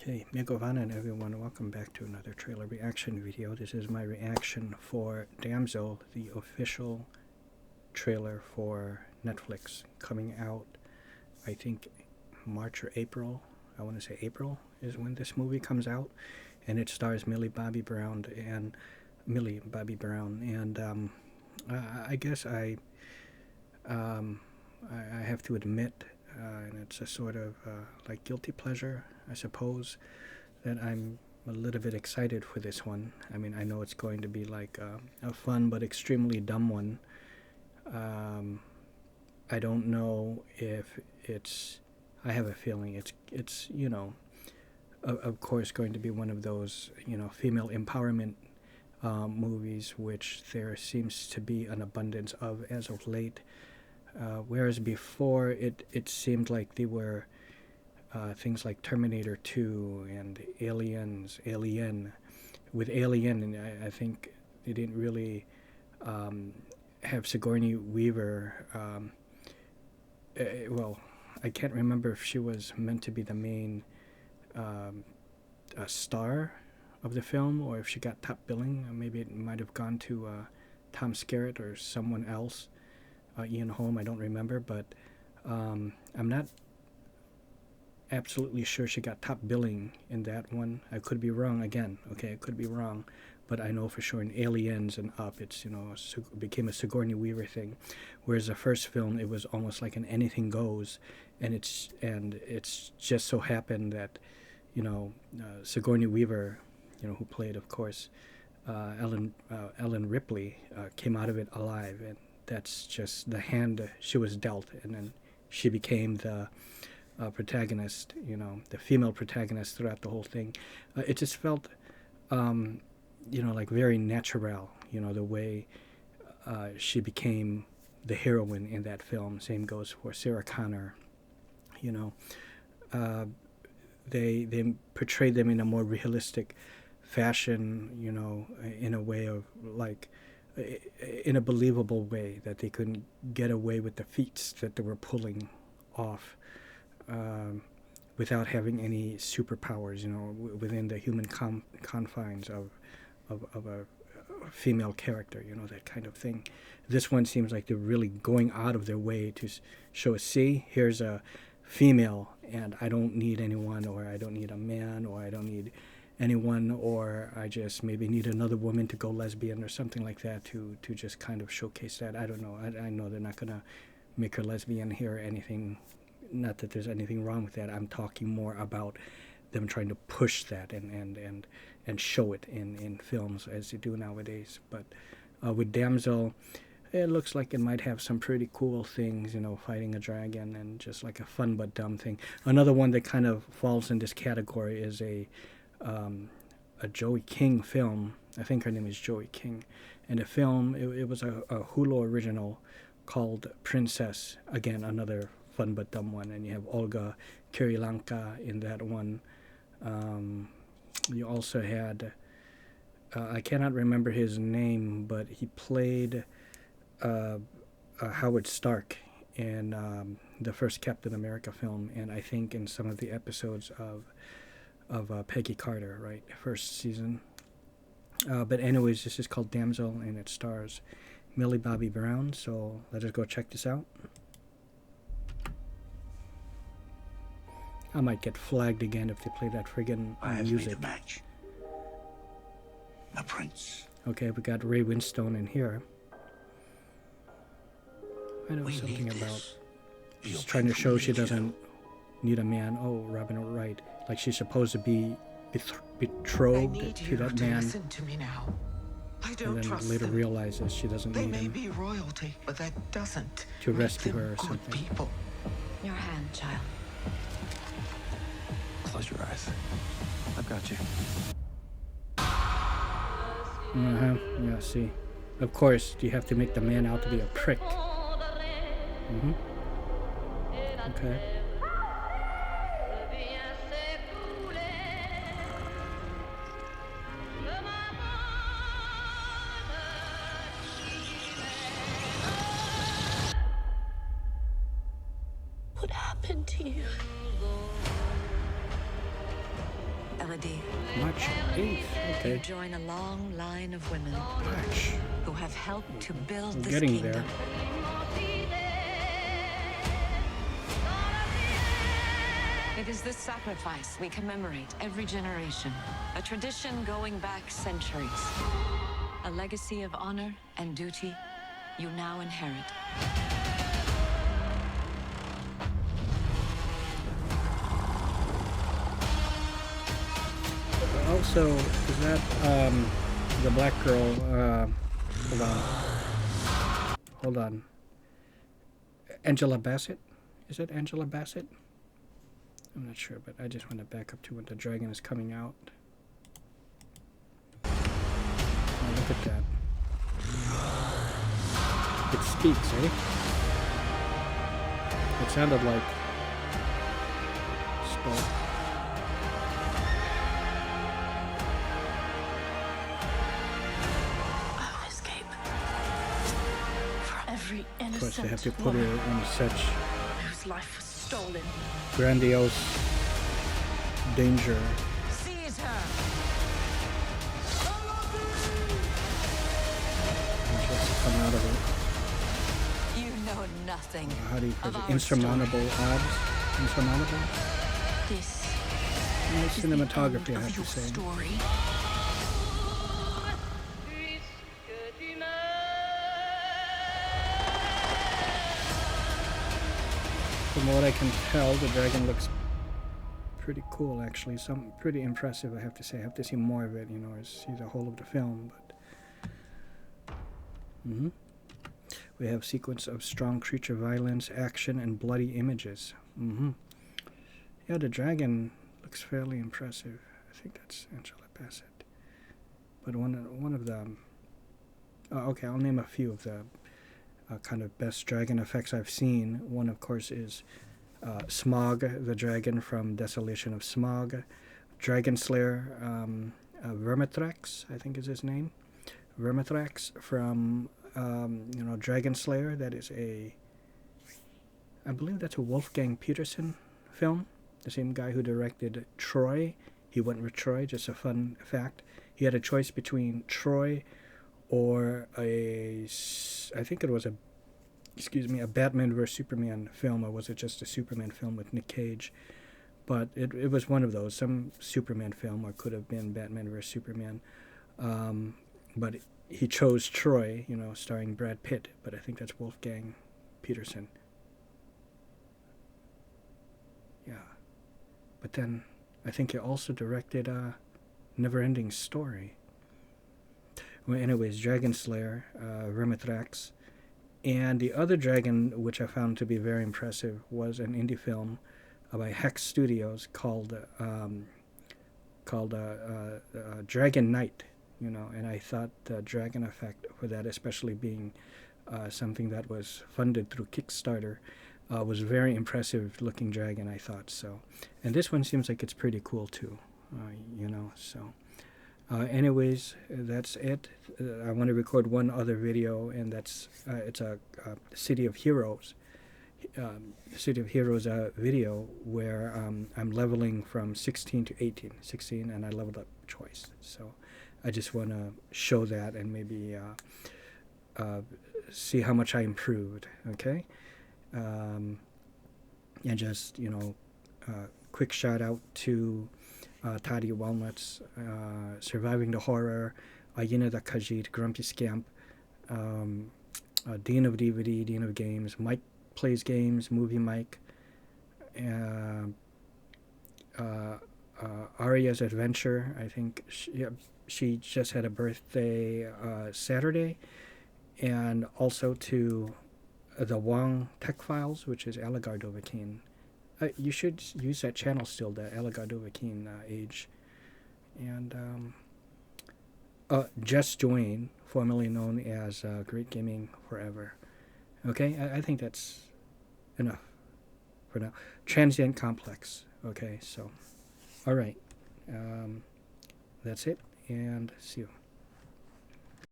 Okay, Megovanen everyone, welcome back to another trailer reaction video. This is my reaction for Damsel, the official trailer for Netflix, coming out, I think, March or April. I want to say April is when this movie comes out, and it stars Millie Bobby Brown, and I guess I have to admit, and it's a sort of like guilty pleasure, I suppose, that I'm a little bit excited for this one. I mean, I know it's going to be like a fun but extremely dumb one. I don't know if it's, I have a feeling it's you know, of course going to be one of those, you know, female empowerment movies, which there seems to be an abundance of as of late. Whereas before it seemed like they were things like Terminator 2 and Alien. With Alien, and I think they didn't really have Sigourney Weaver. Well, I can't remember if she was meant to be the main star of the film, or if she got top billing. Maybe it might have gone to Tom Skerritt or someone else. Ian Holm, I don't remember, but I'm not absolutely sure she got top billing in that one. I could be wrong again, okay, I could be wrong, but I know for sure in Aliens and Up, it's, you know, became a Sigourney Weaver thing, whereas the first film, it was almost like an anything goes, and it's just so happened that, you know, Sigourney Weaver, you know, who played, of course, Ellen Ripley, came out of it alive, and that's just the hand she was dealt, and then she became the protagonist, you know, the female protagonist throughout the whole thing. It just felt, you know, like very natural, you know, the way she became the heroine in that film. Same goes for Sarah Connor, you know. They portrayed them in a more realistic fashion, you know, in a way of like, in a believable way, that they couldn't get away with the feats that they were pulling off without having any superpowers, you know, within the human confines of a female character, you know, that kind of thing. This one seems like they're really going out of their way to show us, see, here's a female, and I don't need anyone, or I don't need a man, or I don't need anyone, or I just maybe need another woman to go lesbian or something like that to just kind of showcase that. I don't know. I know they're not going to make her lesbian here or anything. Not that there's anything wrong with that. I'm talking more about them trying to push that and show it in films as they do nowadays. But with Damsel, it looks like it might have some pretty cool things, you know, fighting a dragon and just like a fun but dumb thing. Another one that kind of falls in this category is a Joey King film. I think her name is Joey King. And the film, it was a Hulu original called Princess. Again, another fun but dumb one. And you have Olga Kurilenko in that one. You also had, I cannot remember his name, but he played Howard Stark in the first Captain America film, and I think in some of the episodes of Peggy Carter, right, first season. But anyways, this is called Damsel, and it stars Millie Bobby Brown, so let us go check this out. I might get flagged again if they play that friggin' music. A match. A prince. Okay, we got Ray Winstone in here. I know something about she's trying to show she doesn't need a man. Oh, Robin, right. Like she's supposed to be betrothed to that man. Listen to me now. I don't and then trust later them. realizes she doesn't They need may him be royalty, but that doesn't to make rescue them her or good something. people. Your hand, child. Close your eyes. I've got you. Yeah, see. Of course, you have to make the man out to be a prick. Okay. What happened to you? Elodie. March 8th. You Okay. join a long line of women March. who have helped to build We're this getting kingdom. there. It is this sacrifice we commemorate every generation. A tradition going back centuries. A legacy of honor and duty you now inherit. Also, is that the black girl? Hold on. Hold on. Angela Bassett? Is it Angela Bassett? I'm not sure, but I just want to back up to when the dragon is coming out. Oh, look at that. It speaks, eh? It sounded like spoke. I'll escape. For every Of course, they innocent have to put woman her in such whose life was stolen. grandiose danger. Seize her! And she has to come out of it. You know nothing. How do you of put it? our Insurmountable odds? Insurmountable? This Nice is cinematography, the I end have of to your say. story. From what I can tell, the dragon looks pretty cool, actually. Some pretty impressive, I have to say. I have to see more of it, you know, or see the whole of the film. But we have sequence of strong creature violence, action, and bloody images. Yeah, the dragon looks fairly impressive. I think that's Angela Bassett. But one of the okay, I'll name a few of the kind of best dragon effects I've seen. One, of course, is Smog, the dragon from Desolation of Smog. Dragon Slayer, Vermithrax, I think is his name. Vermithrax from, Dragon Slayer. That is I believe that's a Wolfgang Petersen film. The same guy who directed Troy. He went with Troy, just a fun fact. He had a choice between Troy or I think it was a Batman vs Superman film, or was it just a Superman film with Nick Cage? But it was one of those, some Superman film, or could have been Batman vs Superman. But he chose Troy, starring Brad Pitt, but I think that's Wolfgang Petersen. Yeah. But then I think he also directed Neverending Story. Well, anyways, Dragon Slayer, Vermithrax. And the other dragon, which I found to be very impressive, was an indie film by Hex Studios called Dragon Knight. And I thought the dragon effect for that, especially being something that was funded through Kickstarter, was very impressive looking dragon, I thought. So, and this one seems like it's pretty cool too, so. Anyways, that's it. I want to record one other video, and that's it's a City of Heroes video where I'm leveling from 16 to 18, 16, and I leveled up twice. So I just want to show that and maybe see how much I improved. Okay, and just quick shout out to Toddy Walnuts, Surviving the Horror, Ayina the Khajiit, Grumpy Scamp, Dean of DVD, Dean of Games, Mike Plays Games, Movie Mike, Aria's Adventure. I think she just had a birthday Saturday, and also to the Wong Tech Files, which is Falagar Dovahkiin. You should use that channel still, the Falagar Dovahkiin age. And Just Join, formerly known as Great Gaming Forever. Okay, I think that's enough for now. Transient Complex. Okay, so, all right. That's it, and see you.